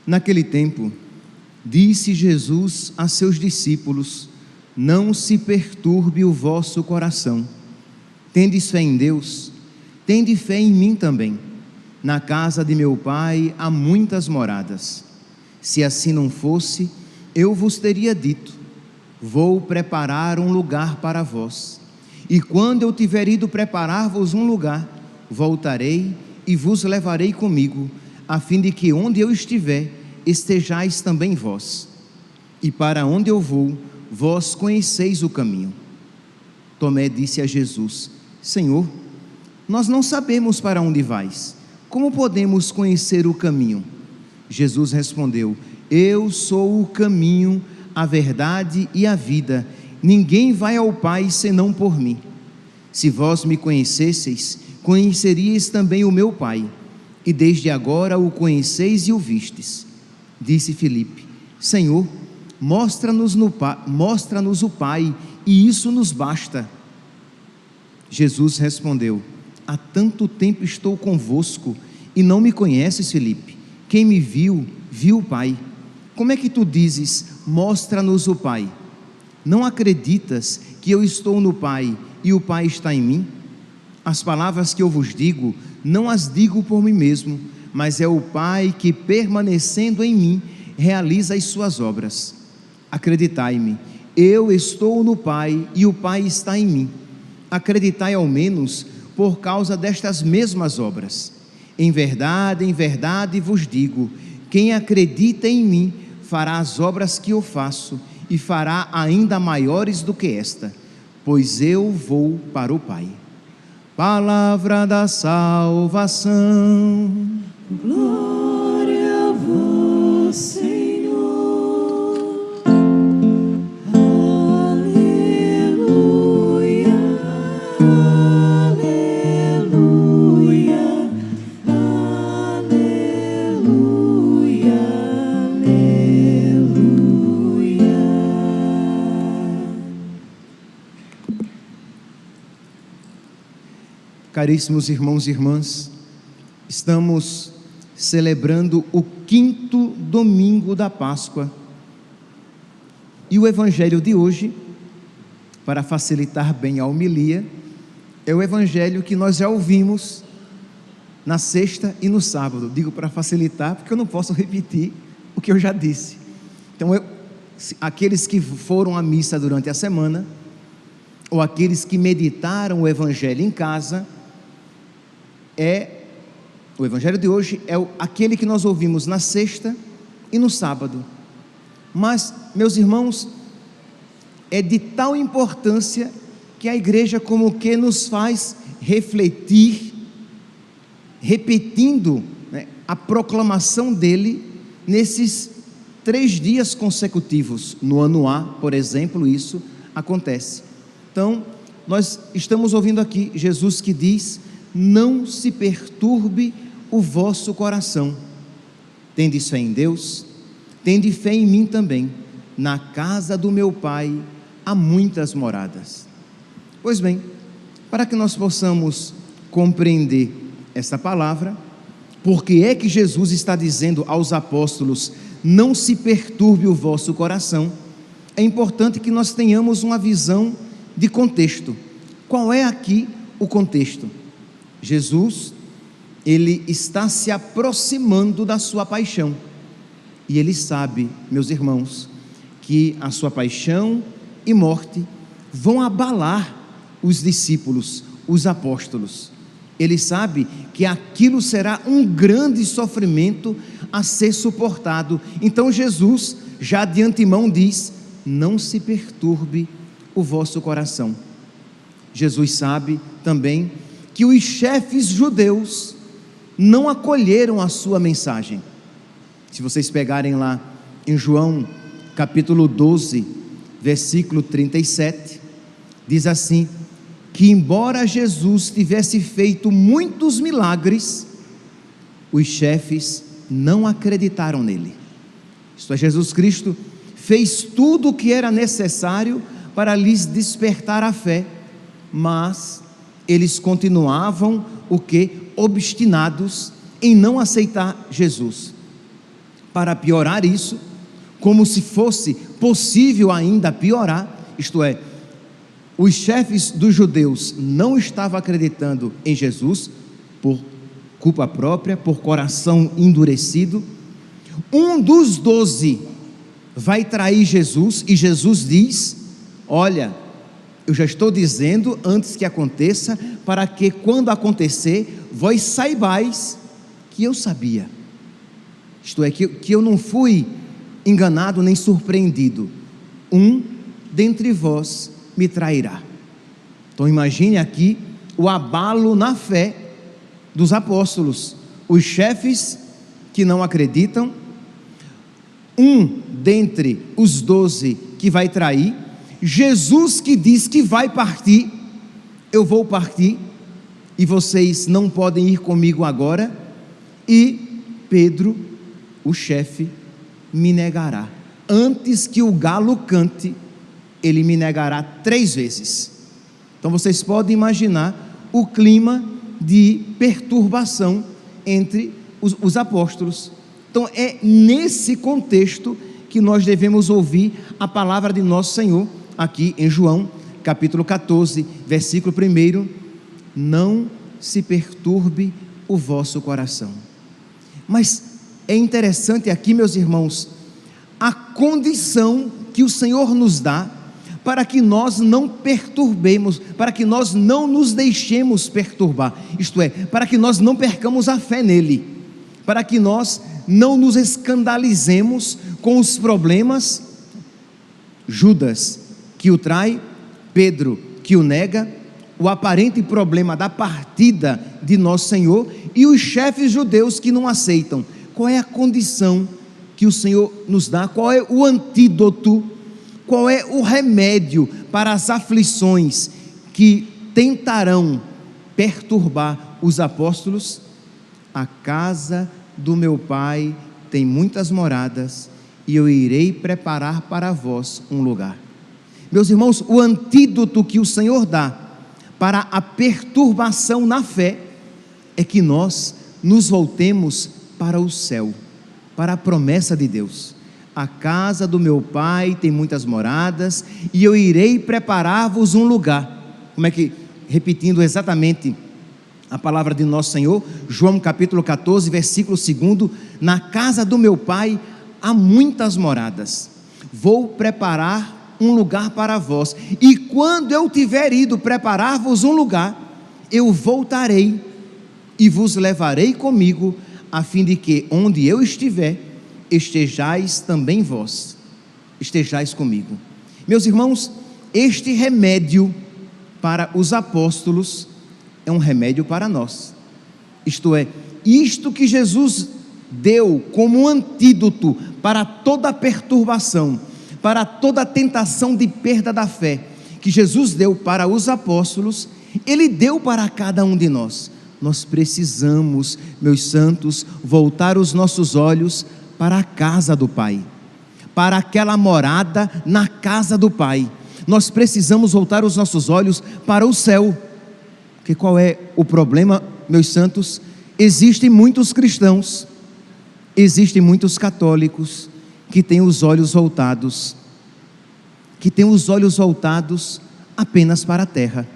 Naquele tempo, disse Jesus a seus discípulos: não se perturbe o vosso coração. Tendes fé em Deus, tende fé em mim também. Na casa de meu Pai há muitas moradas. Se assim não fosse, eu vos teria dito: vou preparar um lugar para vós. E quando eu tiver ido preparar-vos um lugar, voltarei e vos levarei comigo, a fim de que onde eu estiver, estejais também vós. E para onde eu vou, vós conheceis o caminho. Tomé disse a Jesus: Senhor, nós não sabemos para onde vais. Como podemos conhecer o caminho? Jesus respondeu: eu sou o caminho, a verdade e a vida. Ninguém vai ao Pai senão por mim. Se vós me conhecesseis, conheceríeis também o meu Pai, e desde agora o conheceis e o vistes. Disse Filipe: Senhor, mostra-nos o Pai, e isso nos basta. Jesus respondeu: há tanto tempo estou convosco, e não me conheces, Filipe? Quem me viu, viu o Pai. Como é que tu dizes: mostra-nos o Pai? Não acreditas que eu estou no Pai e o Pai está em mim? As palavras que eu vos digo, não as digo por mim mesmo, mas é o Pai que, permanecendo em mim, realiza as suas obras. Acreditai-me, eu estou no Pai e o Pai está em mim. Acreditai ao menos por causa destas mesmas obras. Em verdade vos digo: quem acredita em mim fará as obras que eu faço, e fará ainda maiores do que esta, pois eu vou para o Pai. Palavra da salvação. Glória a vós, Senhor. Aleluia, aleluia, aleluia, aleluia. Caríssimos irmãos e irmãs, estamos celebrando o 5º domingo da Páscoa, e o evangelho de hoje, para facilitar bem a homilia, é o evangelho que nós já ouvimos na sexta e no sábado. Digo para facilitar, porque eu não posso repetir o que eu já disse. Então, aqueles que foram à missa durante a semana, ou aqueles que meditaram o evangelho em casa, o evangelho de hoje é aquele que nós ouvimos na sexta e no sábado. Mas, meus irmãos, é de tal importância que a igreja como que nos faz refletir, repetindo, a proclamação dele nesses 3 dias consecutivos. No ano A, por exemplo, isso acontece. Então, nós estamos ouvindo aqui Jesus que diz: não se perturbe o vosso coração. Tendes fé em Deus, tende fé em mim também. Na casa do meu Pai há muitas moradas. Pois bem, para que nós possamos compreender essa palavra, por que é que Jesus está dizendo aos apóstolos: não se perturbe o vosso coração, é importante que nós tenhamos uma visão de contexto. Qual é aqui o contexto? Jesus, ele está se aproximando da sua paixão, e ele sabe, meus irmãos, que a sua paixão e morte vão abalar os discípulos, os apóstolos. Ele sabe que aquilo será um grande sofrimento a ser suportado. Então Jesus já de antemão diz: não se perturbe o vosso coração. Jesus sabe também que os chefes judeus não acolheram a sua mensagem. Se vocês pegarem lá em João capítulo 12, versículo 37, diz assim: que embora Jesus tivesse feito muitos milagres, os chefes não acreditaram nele. Isto é, Jesus Cristo fez tudo o que era necessário para lhes despertar a fé, mas eles continuavam obstinados em não aceitar Jesus. para piorar isso, como se fosse possível ainda piorar, isto é, os chefes dos judeus não estavam acreditando em Jesus, por culpa própria, por coração endurecido. Um dos 12 vai trair Jesus, e Jesus diz: olha, eu já estou dizendo antes que aconteça, para que quando acontecer, vós saibais que eu sabia. Isto é, que eu não fui enganado nem surpreendido. Um dentre vós me trairá. Então imagine aqui o abalo na fé dos apóstolos, os chefes que não acreditam, um dentre os 12 que vai trair, Jesus que diz que vai partir, eu vou partir, e vocês não podem ir comigo agora, e Pedro, o chefe, me negará, antes que o galo cante, ele me negará 3 vezes, então vocês podem imaginar o clima de perturbação entre os apóstolos. Então é nesse contexto que nós devemos ouvir a palavra de nosso Senhor, aqui em João, capítulo 14, versículo 1, não se perturbe o vosso coração. Mas é interessante aqui, meus irmãos, a condição que o Senhor nos dá, para que nós não perturbemos, para que nós não nos deixemos perturbar, isto é, para que nós não percamos a fé nele, para que nós não nos escandalizemos com os problemas. Judas que o trai, Pedro que o nega, o aparente problema da partida de nosso Senhor, e os chefes judeus que não aceitam. Qual é a condição que o Senhor nos dá? Qual é o antídoto? Qual é o remédio para as aflições que tentarão perturbar os apóstolos? A casa do meu Pai tem muitas moradas, e eu irei preparar para vós um lugar. Meus irmãos, o antídoto que o Senhor dá para a perturbação na fé é que nós nos voltemos para o céu, para a promessa de Deus. A casa do meu Pai tem muitas moradas, e eu irei preparar-vos um lugar. Como é que, repetindo exatamente a palavra de nosso Senhor, João capítulo 14, versículo 2, na casa do meu Pai há muitas moradas, vou preparar um lugar para vós, e quando eu tiver ido preparar-vos um lugar, eu voltarei e vos levarei comigo, a fim de que onde eu estiver, estejais também vós, estejais comigo. Meus irmãos, este remédio para os apóstolos é um remédio para nós, isto é, isto que Jesus deu como antídoto para toda perturbação, para toda tentação de perda da fé, que Jesus deu para os apóstolos, Ele deu para cada um de nós. Nós precisamos, meus santos, voltar os nossos olhos para a casa do Pai, para aquela morada na casa do Pai. Nós precisamos voltar os nossos olhos para o céu, porque qual é o problema, meus santos? Existem muitos cristãos, existem muitos católicos que têm os olhos voltados, apenas para a terra,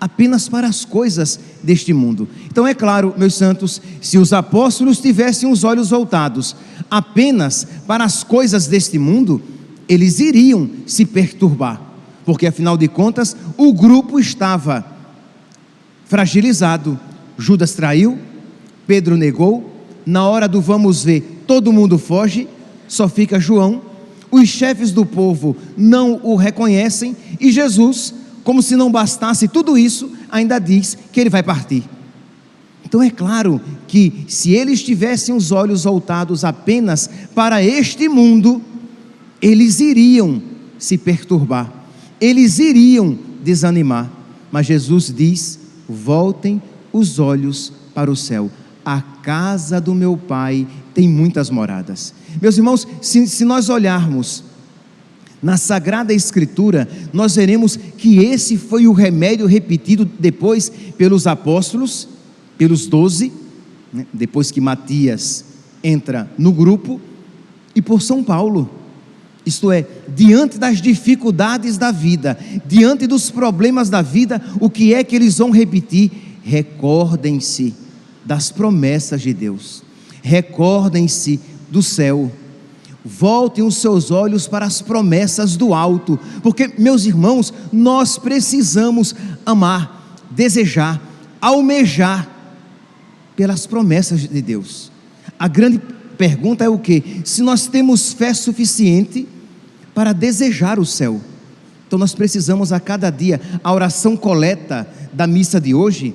apenas para as coisas deste mundo. Então é claro, meus santos, se os apóstolos tivessem os olhos voltados apenas para as coisas deste mundo, eles iriam se perturbar, porque afinal de contas o grupo estava fragilizado. Judas traiu, Pedro negou, na hora do vamos ver, todo mundo foge, só fica João, os chefes do povo não o reconhecem, e Jesus, como se não bastasse tudo isso, ainda diz que ele vai partir. Então é claro que se eles tivessem os olhos voltados apenas para este mundo, eles iriam se perturbar, eles iriam desanimar, mas Jesus diz: voltem os olhos para o céu, a casa do meu Pai tem muitas moradas. Meus irmãos, se nós olharmos na Sagrada Escritura, nós veremos que esse foi o remédio repetido depois pelos apóstolos, pelos 12, né? Depois que Matias entra no grupo, e por São Paulo. Isto é, diante das dificuldades da vida, diante dos problemas da vida, o que é que eles vão repetir? Recordem-se das promessas de Deus, recordem-se do céu, voltem os seus olhos para as promessas do alto, porque, meus irmãos, nós precisamos amar, desejar, almejar pelas promessas de Deus. A grande pergunta é o quê? Se nós temos fé suficiente para desejar o céu. Então nós precisamos a cada dia, a oração coleta da missa de hoje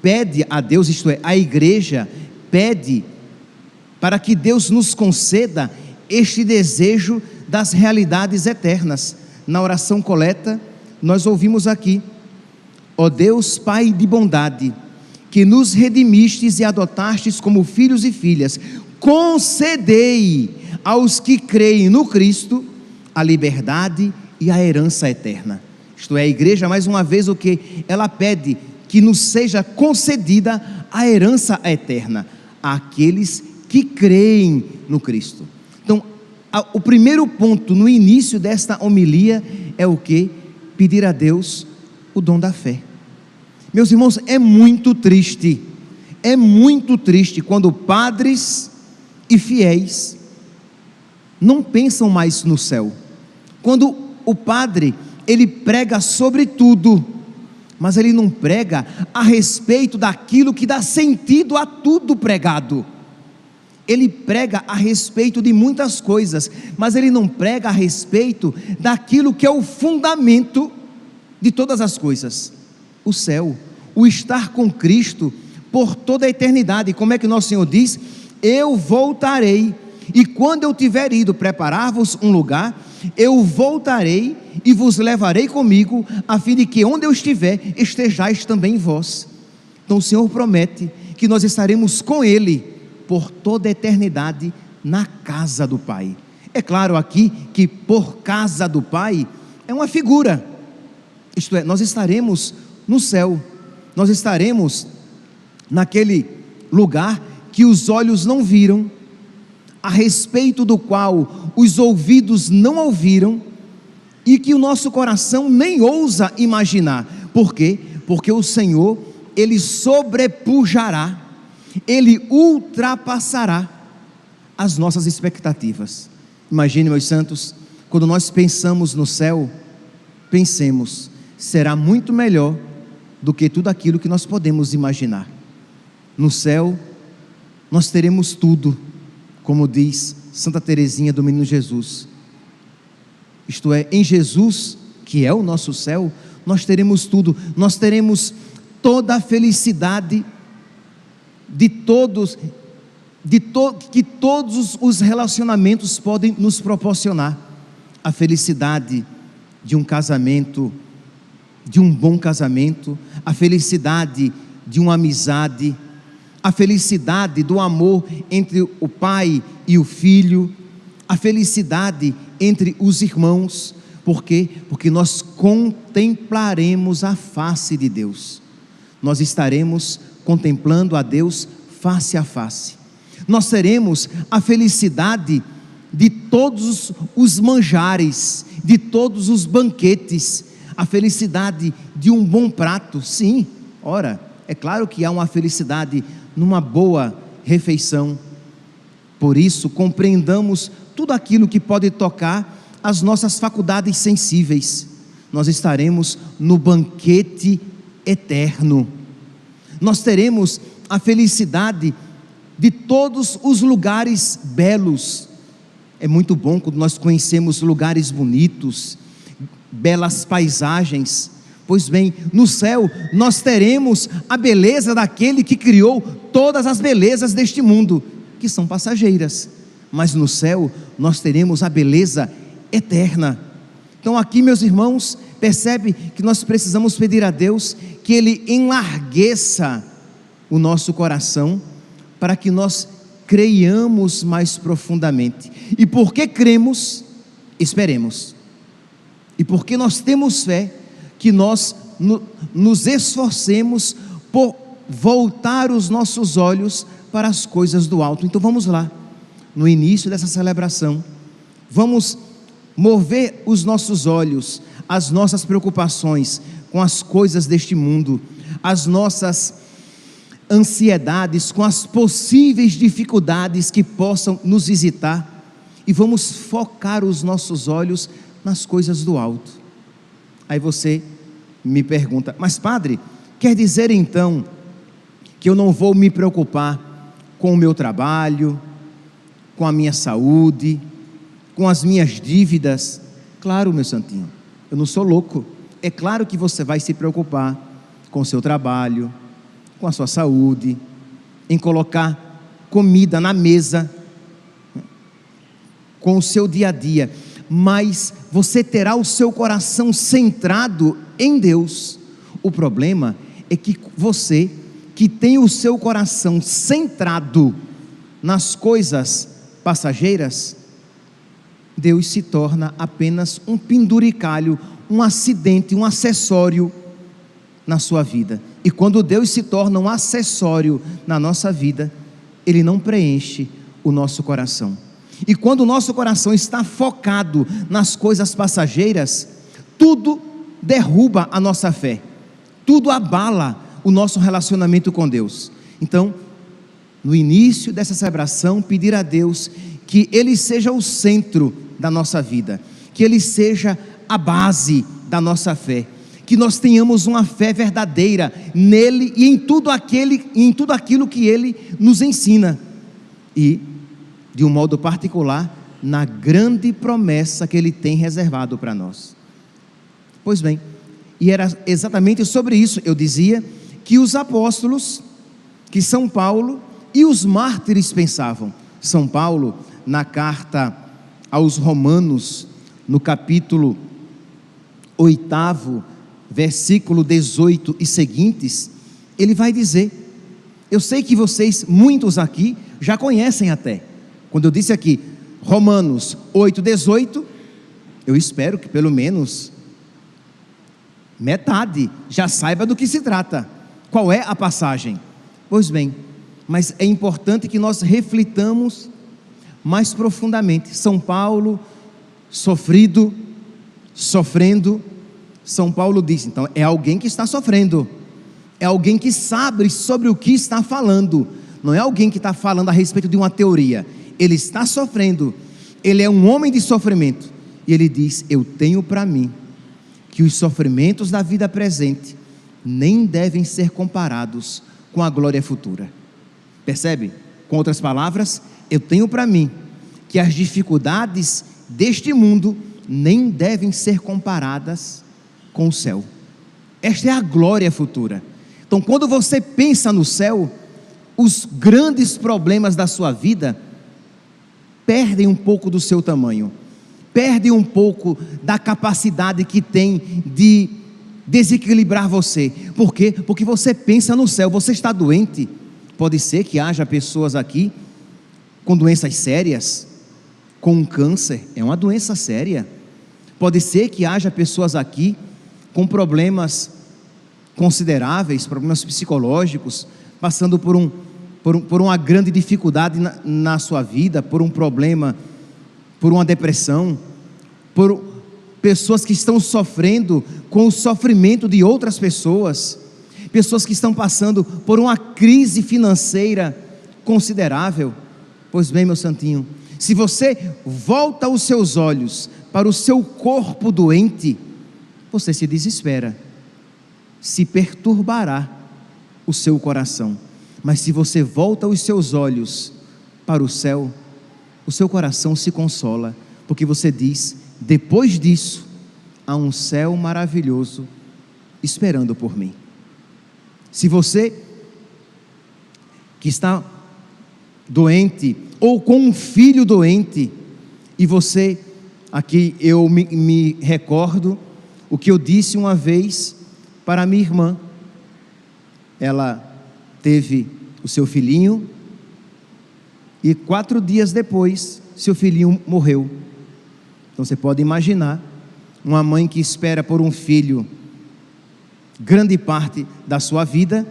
pede a Deus, isto é, a igreja pede para que Deus nos conceda este desejo das realidades eternas. Na oração coleta nós ouvimos aqui: ó Deus Pai de bondade, que nos redimistes e adotastes como filhos e filhas, concedei aos que creem no Cristo a liberdade e a herança eterna. Isto é, a igreja, mais uma vez, o que ela pede? Que nos seja concedida a herança eterna àqueles que creem no Cristo. Então, o primeiro ponto no início desta homilia é o que? Pedir a Deus o dom da fé. Meus irmãos, é muito triste quando padres e fiéis não pensam mais no céu. Quando o padre, ele prega sobre tudo, mas ele não prega a respeito daquilo que dá sentido a tudo pregado. Ele prega a respeito de muitas coisas, mas ele não prega a respeito daquilo que é o fundamento de todas as coisas: o céu, o estar com Cristo por toda a eternidade. Como é que nosso Senhor diz? Eu voltarei, e quando eu tiver ido preparar-vos um lugar, eu voltarei e vos levarei comigo, a fim de que onde eu estiver, estejais também vós. Então o Senhor promete que nós estaremos com Ele por toda a eternidade na casa do Pai. É claro aqui que por casa do Pai é uma figura, isto é, nós estaremos no céu, nós estaremos naquele lugar que os olhos não viram, a respeito do qual os ouvidos não ouviram, e que o nosso coração nem ousa imaginar. Por quê? Porque o Senhor, Ele sobrepujará, Ele ultrapassará as nossas expectativas. Imagine, meus santos, quando nós pensamos no céu, pensemos, será muito melhor do que tudo aquilo que nós podemos imaginar. No céu, nós teremos tudo, como diz Santa Teresinha do Menino Jesus. Isto é, em Jesus, que é o nosso céu, nós teremos tudo, nós teremos toda a felicidade que todos os relacionamentos podem nos proporcionar. A felicidade de um casamento, de um bom casamento, a felicidade de uma amizade, a felicidade do amor entre o pai e o filho, a felicidade entre os irmãos. Por quê? Porque nós contemplaremos a face de Deus, nós estaremos contemplando a Deus face a face. Nós teremos a felicidade de todos os manjares, de todos os banquetes, a felicidade de um bom prato. Sim, ora, é claro que há uma felicidade numa boa refeição. Por isso, compreendamos tudo aquilo que pode tocar as nossas faculdades sensíveis. Nós estaremos no banquete eterno. Nós teremos a felicidade de todos os lugares belos. É muito bom quando nós conhecemos lugares bonitos, belas paisagens. Pois bem, no céu nós teremos a beleza daquele que criou todas as belezas deste mundo, que são passageiras, mas no céu nós teremos a beleza eterna. Então aqui, meus irmãos, percebe que nós precisamos pedir a Deus que Ele enlargueça o nosso coração, para que nós creiamos mais profundamente. E porque cremos, esperemos. E porque nós temos fé, que nós nos esforcemos por voltar os nossos olhos para as coisas do alto. Então vamos lá, no início dessa celebração, vamos mover os nossos olhos, as nossas preocupações com as coisas deste mundo, as nossas ansiedades com as possíveis dificuldades que possam nos visitar, e vamos focar os nossos olhos nas coisas do alto. Aí você me pergunta: mas padre, quer dizer então que eu não vou me preocupar com o meu trabalho, com a minha saúde, com as minhas dívidas? Claro, meu santinho, eu não sou louco. É claro que você vai se preocupar com o seu trabalho, com a sua saúde, em colocar comida na mesa, com o seu dia a dia, mas você terá o seu coração centrado em Deus. O problema é que você, que tem o seu coração centrado nas coisas passageiras, Deus se torna apenas um penduricalho, um acidente, um acessório na sua vida. E quando Deus se torna um acessório na nossa vida, Ele não preenche o nosso coração. E quando o nosso coração está focado nas coisas passageiras, tudo derruba a nossa fé, tudo abala o nosso relacionamento com Deus. Então, no início dessa celebração, pedir a Deus que Ele seja o centro da nossa vida, que Ele seja a base da nossa fé, que nós tenhamos uma fé verdadeira nele e em tudo aquilo que Ele nos ensina, e de um modo particular na grande promessa que Ele tem reservado para nós. Pois bem, e era exatamente sobre isso eu dizia que os apóstolos, que São Paulo e os mártires pensavam. São Paulo, na carta aos Romanos, no capítulo 8, versículo 18 e seguintes, ele vai dizer, eu sei que vocês, muitos aqui, já conhecem até, quando eu disse aqui, Romanos 8:18, eu espero que pelo menos metade já saiba do que se trata, qual é a passagem. Pois bem, mas é importante que nós reflitamos mais profundamente. São Paulo, sofrendo, São Paulo diz, então é alguém que está sofrendo, é alguém que sabe sobre o que está falando, não é alguém que está falando a respeito de uma teoria. Ele está sofrendo, ele é um homem de sofrimento, e ele diz, eu tenho para mim que os sofrimentos da vida presente nem devem ser comparados com a glória futura. Percebe? Com outras palavras, eu tenho para mim que as dificuldades deste mundo nem devem ser comparadas com o céu. Esta é a glória futura. Então, quando você pensa no céu, os grandes problemas da sua vida perdem um pouco do seu tamanho, perdem um pouco da capacidade que tem de desequilibrar você. Por quê? Porque você pensa no céu. Você está doente, pode ser que haja pessoas aqui com doenças sérias, com um câncer, é uma doença séria. Pode ser que haja pessoas aqui com problemas consideráveis, problemas psicológicos, passando por uma grande dificuldade na sua vida, por um problema, por uma depressão, por pessoas que estão sofrendo com o sofrimento de outras pessoas, pessoas que estão passando por uma crise financeira considerável. Pois bem, meu santinho, se você volta os seus olhos para o seu corpo doente, você se desespera, se perturbará o seu coração. Mas se você volta os seus olhos para o céu, o seu coração se consola, porque você diz, depois disso, há um céu maravilhoso esperando por mim. Se você que está doente, ou com um filho doente, e você, aqui eu me recordo, o que eu disse uma vez para minha irmã, ela teve o seu filhinho, e 4 dias depois, seu filhinho morreu. Então você pode imaginar, uma mãe que espera por um filho, grande parte da sua vida,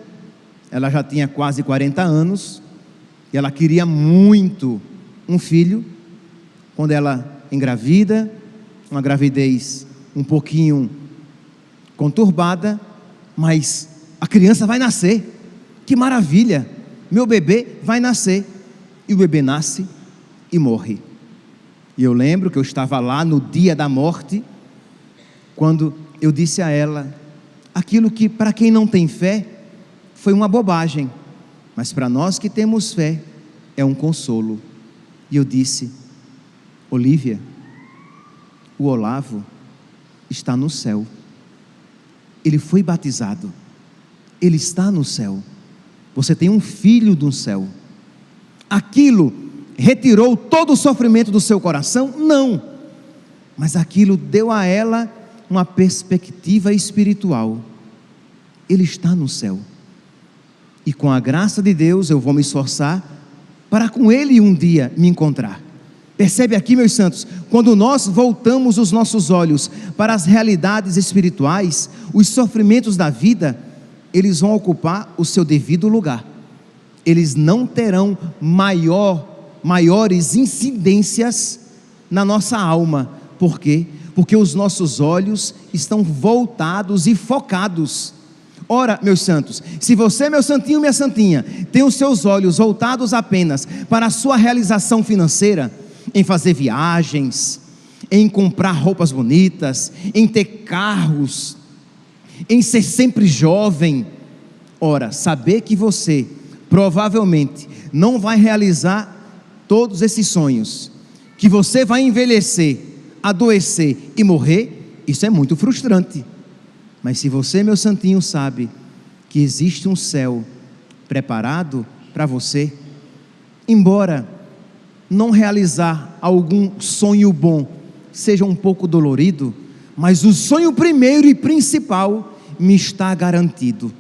ela já tinha quase 40 anos, e ela queria muito um filho, quando ela engravida, uma gravidez um pouquinho conturbada, mas a criança vai nascer. Que maravilha! Meu bebê vai nascer. E o bebê nasce e morre. E eu lembro que eu estava lá no dia da morte, quando eu disse a ela, aquilo que para quem não tem fé, foi uma bobagem, mas para nós que temos fé, é um consolo. E eu disse, Olívia, o Olavo está no céu. Ele foi batizado. Ele está no céu. Você tem um filho do céu. Aquilo retirou todo o sofrimento do seu coração? Não. Mas aquilo deu a ela uma perspectiva espiritual. Ele está no céu. E com a graça de Deus eu vou me esforçar para com Ele um dia me encontrar. Percebe aqui, meus santos, quando nós voltamos os nossos olhos para as realidades espirituais, os sofrimentos da vida, eles vão ocupar o seu devido lugar. Eles não terão maiores incidências na nossa alma. Por quê? Porque os nossos olhos estão voltados e focados. Ora, meus santos, se você, meu santinho, minha santinha, tem os seus olhos voltados apenas para a sua realização financeira, em fazer viagens, em comprar roupas bonitas, em ter carros, em ser sempre jovem, ora, saber que você provavelmente não vai realizar todos esses sonhos, que você vai envelhecer, adoecer e morrer, isso é muito frustrante. Mas se você, meu santinho, sabe que existe um céu preparado para você, embora não realizar algum sonho bom seja um pouco dolorido, mas o sonho primeiro e principal me está garantido.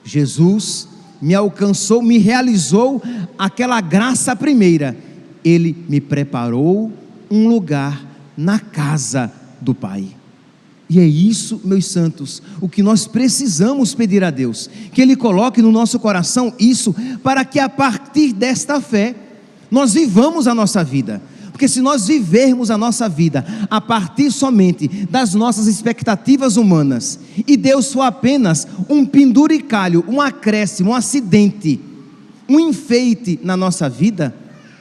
Jesus me alcançou, me realizou aquela graça primeira. Ele me preparou um lugar na casa do Pai. E é isso, meus santos, o que nós precisamos pedir a Deus, que Ele coloque no nosso coração isso, para que a partir desta fé, nós vivamos a nossa vida. Porque se nós vivermos a nossa vida a partir somente das nossas expectativas humanas, e Deus for apenas um penduricalho, um acréscimo, um acidente, um enfeite na nossa vida,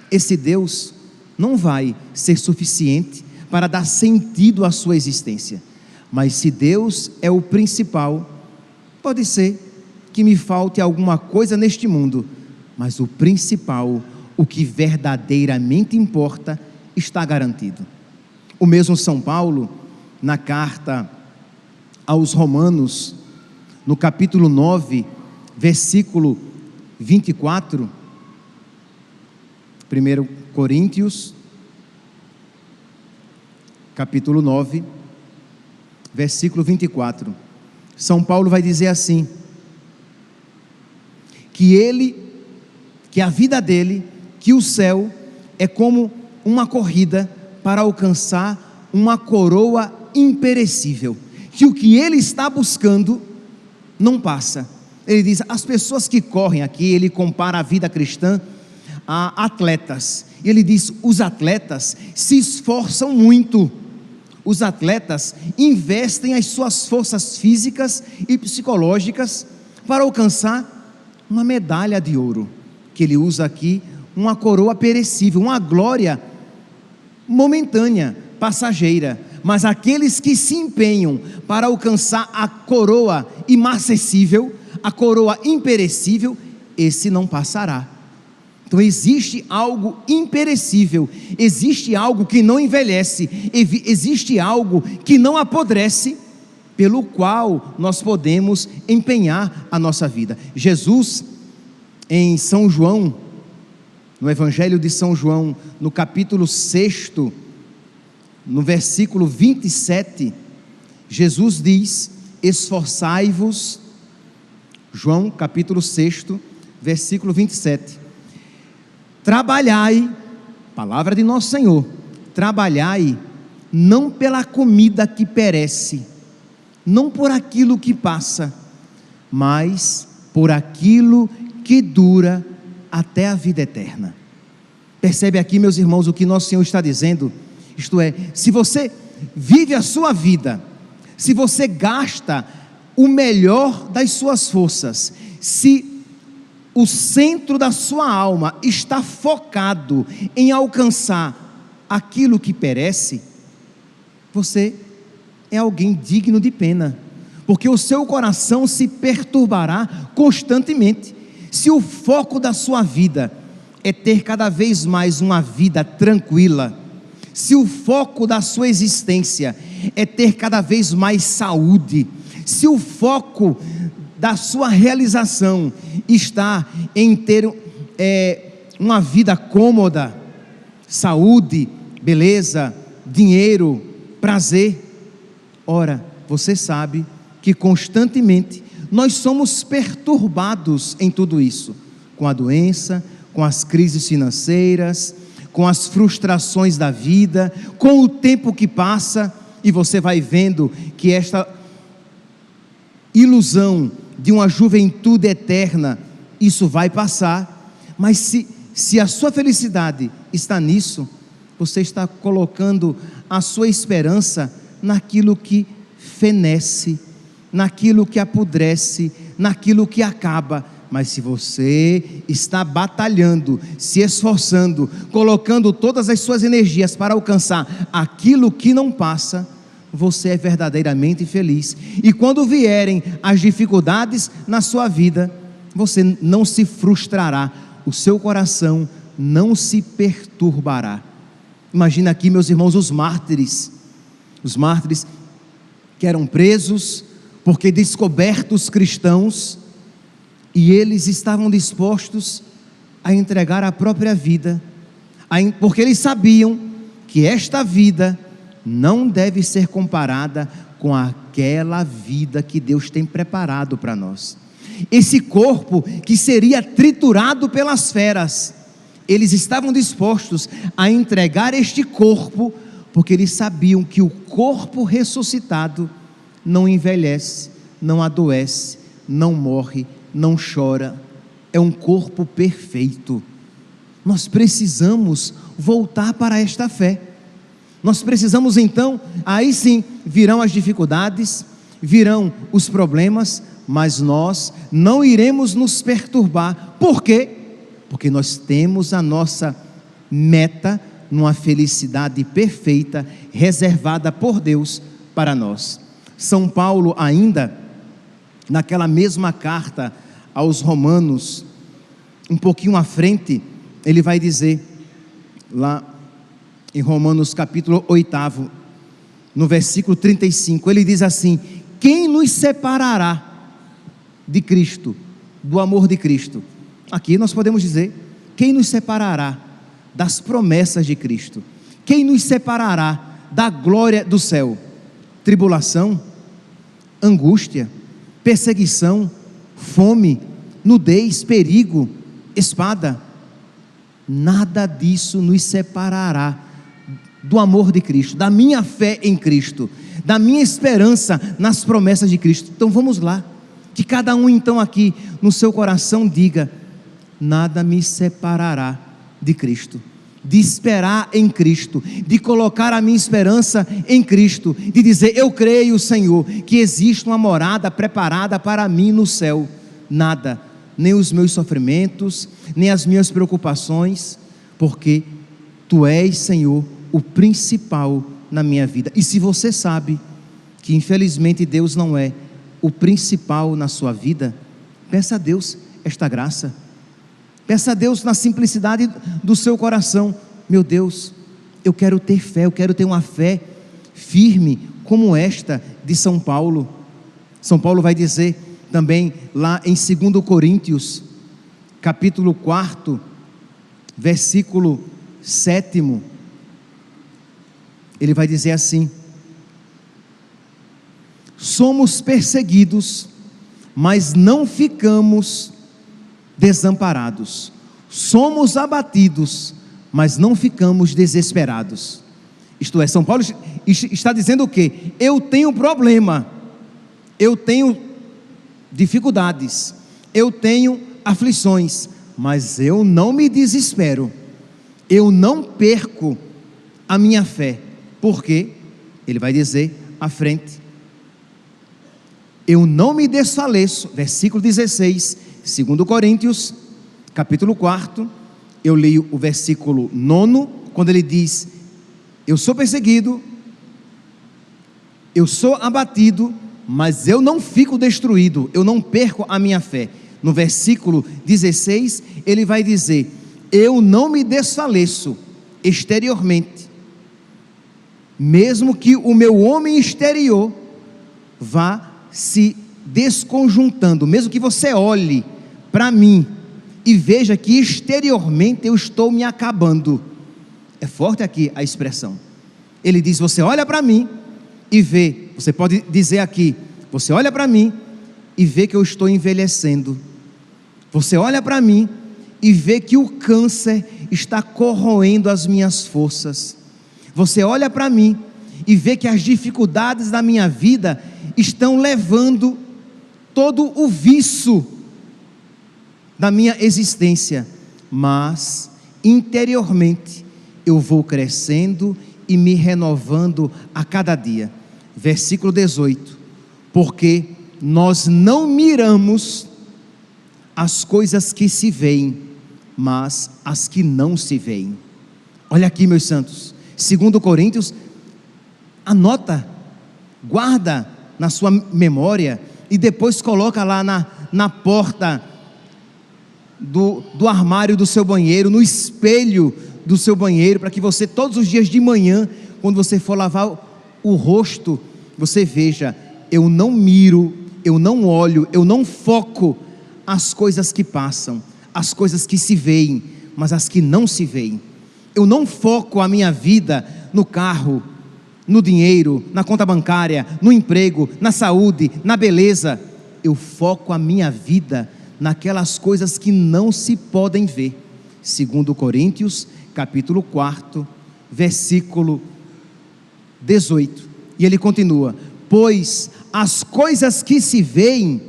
esse Deus não vai ser suficiente para dar sentido à sua existência. Mas se Deus é o principal, pode ser que me falte alguma coisa neste mundo, mas o principal, o que verdadeiramente importa, está garantido. O mesmo São Paulo, na carta aos Romanos, no capítulo 9, versículo 24, 1 Coríntios, capítulo 9, versículo 24, São Paulo vai dizer assim, que a vida dele, que o céu é como uma corrida para alcançar uma coroa imperecível, que o que ele está buscando não passa. Ele diz, as pessoas que correm aqui, ele compara a vida cristã a atletas, ele diz, os atletas se esforçam muito, os atletas investem as suas forças físicas e psicológicas para alcançar uma medalha de ouro, que ele usa aqui, uma coroa perecível, uma glória momentânea, passageira. Mas aqueles que se empenham para alcançar a coroa imacessível, a coroa imperecível, esse não passará. Então existe algo imperecível, existe algo que não envelhece, existe algo que não apodrece, pelo qual nós podemos empenhar a nossa vida. Jesus, em São João, no Evangelho de São João, no capítulo 6, no versículo 27, Jesus diz, esforçai-vos, João capítulo 6, versículo 27, trabalhai, palavra de nosso Senhor, trabalhai não pela comida que perece, não por aquilo que passa, mas por aquilo que dura até a vida eterna. Percebe aqui, meus irmãos, o que nosso Senhor está dizendo? Isto é, se você vive a sua vida, se você gasta o melhor das suas forças, se o centro da sua alma está focado em alcançar aquilo que perece, você é alguém digno de pena, porque o seu coração se perturbará constantemente. Se o foco da sua vida é ter cada vez mais uma vida tranquila, se o foco da sua existência é ter cada vez mais saúde, se o foco da sua realização está em ter uma vida cômoda, saúde, beleza, dinheiro, prazer, ora, você sabe que constantemente nós somos perturbados em tudo isso, com a doença, com as crises financeiras, com as frustrações da vida, com o tempo que passa, e você vai vendo que esta ilusão de uma juventude eterna, isso vai passar, mas se a sua felicidade está nisso, você está colocando a sua esperança naquilo que fenece, naquilo que apodrece, naquilo que acaba. Mas se você está batalhando, se esforçando, colocando todas as suas energias para alcançar aquilo que não passa, você é verdadeiramente feliz. E quando vierem as dificuldades na sua vida, você não se frustrará, o seu coração não se perturbará. Imagina aqui, meus irmãos, os mártires que eram presos porque descobertos cristãos, e eles estavam dispostos a entregar a própria vida, porque eles sabiam que esta vida não deve ser comparada com aquela vida que Deus tem preparado para nós. Esse corpo que seria triturado pelas feras, eles estavam dispostos a entregar este corpo, porque eles sabiam que o corpo ressuscitado não envelhece, não adoece, não morre, não chora, é um corpo perfeito. Nós precisamos voltar para esta fé. Nós precisamos então, aí sim, virão as dificuldades, virão os problemas, mas nós não iremos nos perturbar. Por quê? Porque nós temos a nossa meta numa felicidade perfeita, reservada por Deus para nós. São Paulo ainda, naquela mesma carta aos Romanos, um pouquinho à frente, ele vai dizer, lá em Romanos capítulo 8, no versículo 35, ele diz assim: quem nos separará de Cristo, do amor de Cristo? Aqui nós podemos dizer, quem nos separará das promessas de Cristo? Quem nos separará da glória do céu? Tribulação, angústia, perseguição, fome, nudez, perigo, espada? Nada disso nos separará do amor de Cristo, da minha fé em Cristo, da minha esperança nas promessas de Cristo. Então vamos lá, que cada um então aqui no seu coração diga: nada me separará de Cristo, de esperar em Cristo, de colocar a minha esperança em Cristo, de dizer: eu creio, Senhor, que existe uma morada preparada para mim no céu. Nada, nem os meus sofrimentos, nem as minhas preocupações, porque Tu és, Senhor, o principal na minha vida. E se você sabe que infelizmente Deus não é o principal na sua vida, peça a Deus esta graça. Peça a Deus na simplicidade do seu coração: meu Deus, eu quero ter fé, eu quero ter uma fé firme como esta de São Paulo. São Paulo vai dizer também lá em 2 Coríntios, capítulo 4, versículo 7, ele vai dizer assim: somos perseguidos, mas não ficamos desamparados, somos abatidos, mas não ficamos desesperados. Isto é, São Paulo está dizendo o quê? Eu tenho problema, eu tenho dificuldades, eu tenho aflições, mas eu não me desespero. eu não perco a minha fé. Por quê? Ele vai dizer à frente: eu não me desfaleço. Versículo 16, 2 Coríntios, capítulo 4, eu leio o versículo 9, quando ele diz: eu sou perseguido, eu sou abatido, mas eu não fico destruído, eu não perco a minha fé. No versículo 16, ele vai dizer: eu não me desfaleço exteriormente, mesmo que o meu homem exterior vá se desconjuntando, mesmo que você olhe para mim e veja que exteriormente eu estou me acabando. É forte aqui a expressão. Ele diz: você olha para mim e vê, você pode dizer aqui, você olha para mim e vê que eu estou envelhecendo. Você olha para mim e vê que o câncer está corroendo as minhas forças. Você olha para mim e vê que as dificuldades da minha vida estão levando todo o vício da minha existência, mas interiormente eu vou crescendo e me renovando a cada dia. Versículo 18: porque nós não miramos as coisas que se veem, mas as que não se veem. Olha aqui, meus santos, 2 Coríntios, anota, guarda na sua memória e depois coloca lá na porta do armário do seu banheiro, no espelho do seu banheiro, para que você todos os dias de manhã, quando você for lavar o rosto, você veja: eu não miro, eu não olho, eu não foco as coisas que passam, as coisas que se veem, mas as que não se veem. Eu não foco a minha vida no carro, no dinheiro, na conta bancária, no emprego, na saúde, na beleza. Eu foco a minha vida naquelas coisas que não se podem ver. 2 Coríntios, capítulo 4, versículo 18. E ele continua: pois as coisas que se veem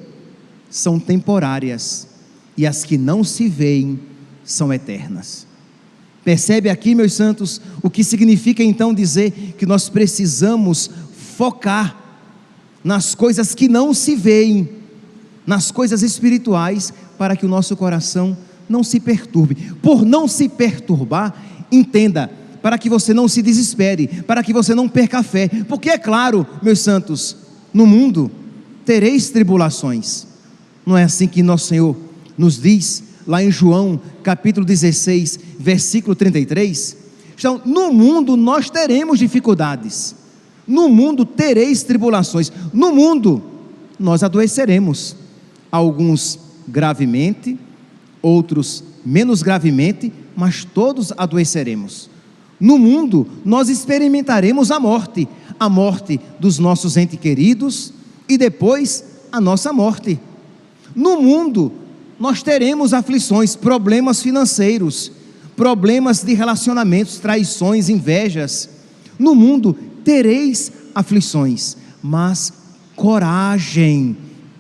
são temporárias, e as que não se veem são eternas. Percebe aqui, meus santos, o que significa então dizer que nós precisamos focar nas coisas que não se veem, nas coisas espirituais, para que o nosso coração não se perturbe. Por não se perturbar, entenda, para que você não se desespere, para que você não perca a fé, porque é claro, meus santos, no mundo tereis tribulações. Não é assim que nosso Senhor nos diz lá em João capítulo 16, versículo 33? Então, no mundo nós teremos dificuldades, no mundo tereis tribulações, no mundo nós adoeceremos, alguns gravemente, outros menos gravemente, mas todos adoeceremos. No mundo nós experimentaremos a morte dos nossos entes queridos e depois a nossa morte. No mundo nós teremos aflições, problemas financeiros, problemas de relacionamentos, traições, invejas. No mundo tereis aflições, mas coragem,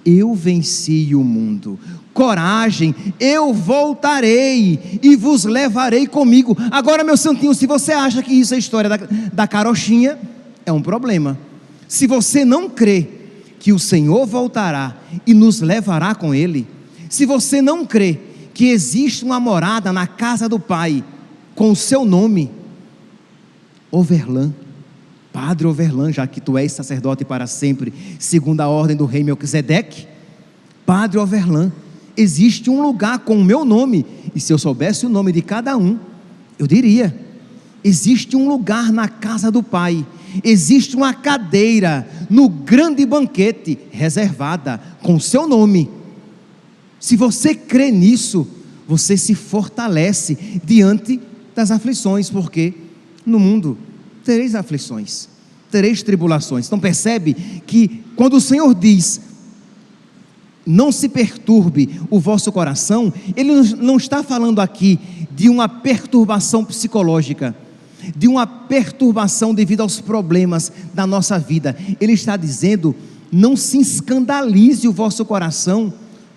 eu venci o mundo. Coragem, eu voltarei e vos levarei comigo. Agora, meu santinho, se você acha que isso é a história da carochinha, é um problema. Se você não crê que o Senhor voltará e nos levará com Ele, se você não crê que existe uma morada na casa do Pai com o seu nome, Overlan, Padre Overlan, já que tu és sacerdote para sempre, segundo a ordem do rei Melquisedeque, Padre Overlan, existe um lugar com o meu nome, e se eu soubesse o nome de cada um, eu diria: existe um lugar na casa do Pai, existe uma cadeira no grande banquete reservada com o seu nome. Se você crê nisso, você se fortalece diante das aflições, porque no mundo tereis aflições, tereis tribulações. Então percebe que quando o Senhor diz: não se perturbe o vosso coração, Ele não está falando aqui de uma perturbação psicológica, de uma perturbação devido aos problemas da nossa vida. Ele está dizendo: não se escandalize o vosso coração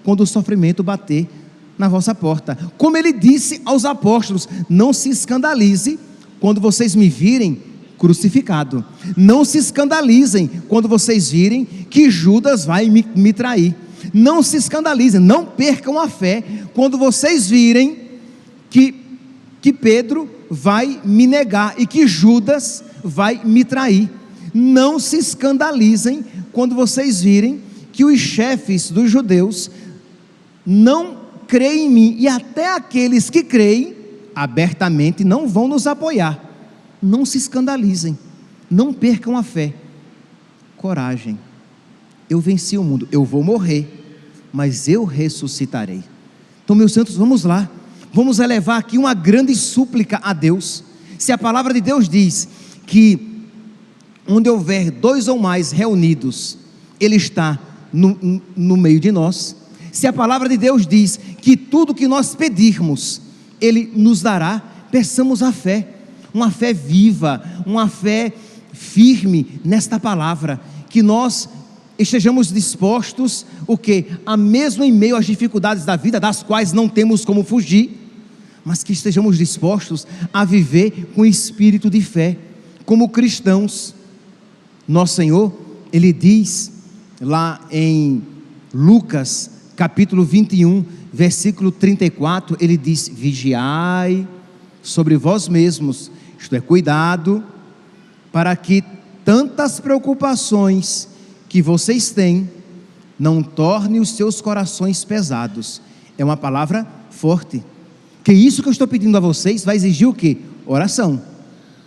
quando o sofrimento bater na vossa porta. Como ele disse aos apóstolos: não se escandalize quando vocês me virem crucificado. Não se escandalizem quando vocês virem que Judas vai me trair. Não se escandalizem, não percam a fé quando vocês virem que Pedro vai me negar e que Judas vai me trair. Não se escandalizem quando vocês virem que os chefes dos judeus não creem em mim, e até aqueles que creem abertamente não vão nos apoiar. Não se escandalizem, não percam a fé. Coragem. Eu venci o mundo, eu vou morrer, mas eu ressuscitarei. Então, meus santos, vamos lá, vamos elevar aqui uma grande súplica a Deus. Se a palavra de Deus diz que onde houver 2 ou mais reunidos, Ele está no meio de nós. Se a palavra de Deus diz que tudo que nós pedirmos, Ele nos dará, peçamos a fé, uma fé viva, uma fé firme nesta palavra, que nós estejamos dispostos, o quê? A mesmo em meio às dificuldades da vida, das quais não temos como fugir, mas que estejamos dispostos a viver com espírito de fé, como cristãos. Nosso Senhor, Ele diz lá em Lucas capítulo 21, versículo 34, Ele diz: vigiai sobre vós mesmos, isto é, cuidado, para que tantas preocupações que vocês têm não tornem os seus corações pesados. É uma palavra forte, que isso que eu estou pedindo a vocês vai exigir o quê? Oração.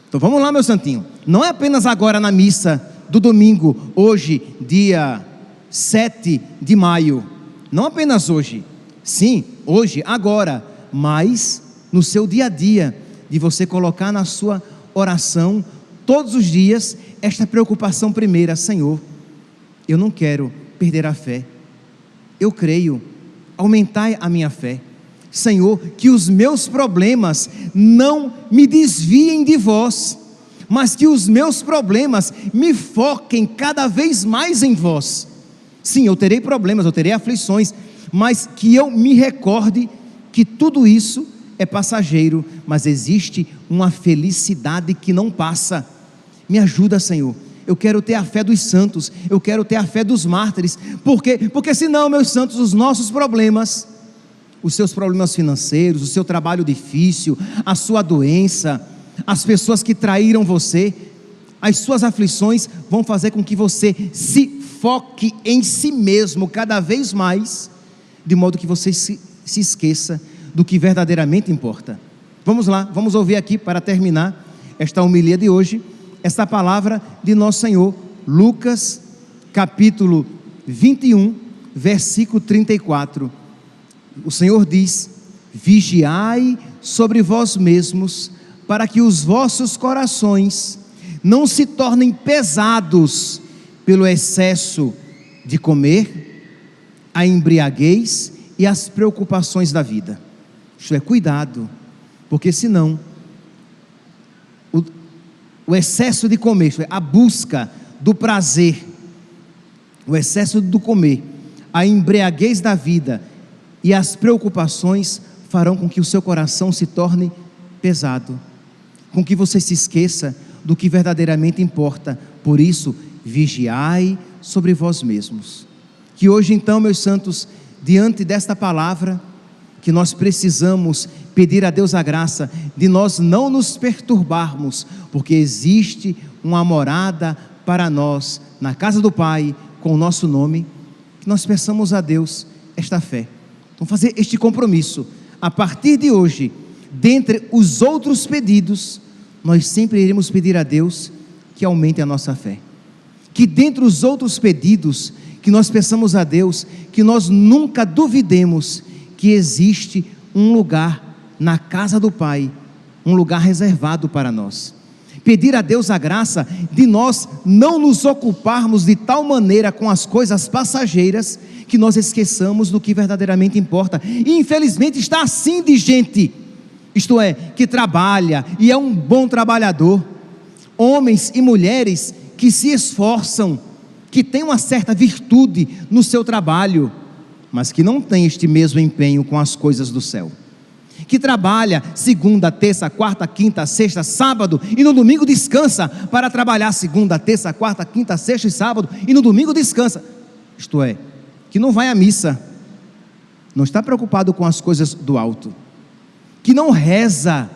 Então vamos lá, meu santinho, não é apenas agora na missa do domingo, hoje, dia 7 de maio, não apenas hoje, sim, hoje, agora, mas no seu dia a dia, de você colocar na sua oração, todos os dias, esta preocupação primeira: Senhor, eu não quero perder a fé, eu creio, aumentai a minha fé. Senhor, que os meus problemas não me desviem de vós, mas que os meus problemas me foquem cada vez mais em vós. Sim, eu terei problemas, eu terei aflições, mas que eu me recorde que tudo isso é passageiro, mas existe uma felicidade que não passa. Me ajuda, Senhor. Eu quero ter a fé dos santos, eu quero ter a fé dos mártires. Por quê? Porque senão, meus santos, os nossos problemas, os seus problemas financeiros, o seu trabalho difícil, a sua doença, as pessoas que traíram você, as suas aflições vão fazer com que você se foque em si mesmo cada vez mais, de modo que você se esqueça do que verdadeiramente importa. Vamos lá, vamos ouvir aqui, para terminar esta homilia de hoje, esta palavra de nosso Senhor, Lucas capítulo 21, versículo 34. O Senhor diz: vigiai sobre vós mesmos, para que os vossos corações não se tornem pesados pelo excesso de comer, a embriaguez e as preocupações da vida. Isto é, cuidado, porque senão o excesso de comer, isto é, a busca do prazer, o excesso do comer, a embriaguez da vida e as preocupações farão com que o seu coração se torne pesado, com que você se esqueça do que verdadeiramente importa. Por isso, vigiai sobre vós mesmos. Que hoje então, meus santos, diante desta palavra, que nós precisamos pedir a Deus a graça de nós não nos perturbarmos, porque existe uma morada para nós na casa do Pai com o nosso nome. Que nós peçamos a Deus esta fé. Vamos fazer este compromisso. A partir de hoje, dentre os outros pedidos, nós sempre iremos pedir a Deus que aumente a nossa fé. Que dentre os outros pedidos, que nós peçamos a Deus, que nós nunca duvidemos que existe um lugar na casa do Pai, um lugar reservado para nós. Pedir a Deus a graça de nós não nos ocuparmos de tal maneira com as coisas passageiras, que nós esqueçamos do que verdadeiramente importa. E infelizmente está assim de gente, isto é, que trabalha e é um bom trabalhador, homens e mulheres que se esforçam, que têm uma certa virtude no seu trabalho, mas que não tem este mesmo empenho com as coisas do céu, que trabalha segunda, terça, quarta, quinta, sexta, sábado e no domingo descansa para trabalhar segunda, terça, quarta, quinta, sexta e sábado e no domingo descansa, isto é, que não vai à missa, não está preocupado com as coisas do alto, que não reza,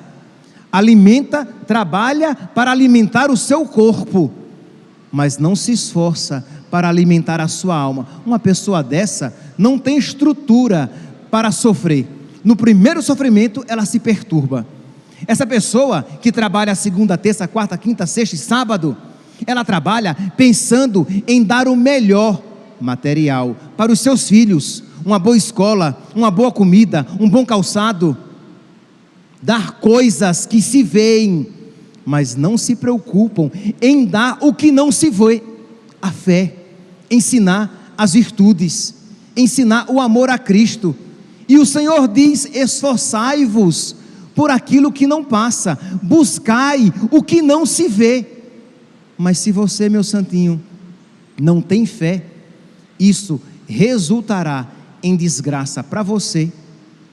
alimenta, trabalha para alimentar o seu corpo, mas não se esforça para alimentar a sua alma. Uma pessoa dessa não tem estrutura para sofrer. No primeiro sofrimento ela se perturba. Essa pessoa que trabalha segunda, terça, quarta, quinta, sexta e sábado, ela trabalha pensando em dar o melhor material para os seus filhos, uma boa escola, uma boa comida, um bom calçado, dar coisas que se veem, mas não se preocupam em dar o que não se vê, a fé, ensinar as virtudes, ensinar o amor a Cristo. E o Senhor diz: esforçai-vos por aquilo que não passa, buscai o que não se vê. Mas se você, meu santinho, não tem fé, isso resultará em desgraça para você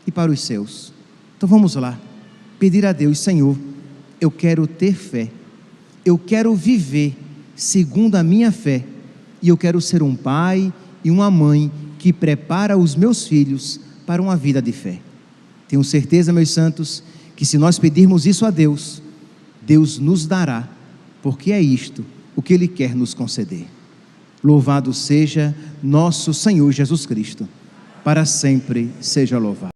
e para os seus. Então vamos lá, pedir a Deus: Senhor, eu quero ter fé, eu quero viver segundo a minha fé, e eu quero ser um pai e uma mãe que prepara os meus filhos para uma vida de fé. Tenho certeza, meus santos, que se nós pedirmos isso a Deus, Deus nos dará, porque é isto o que Ele quer nos conceder. Louvado seja nosso Senhor Jesus Cristo, para sempre seja louvado.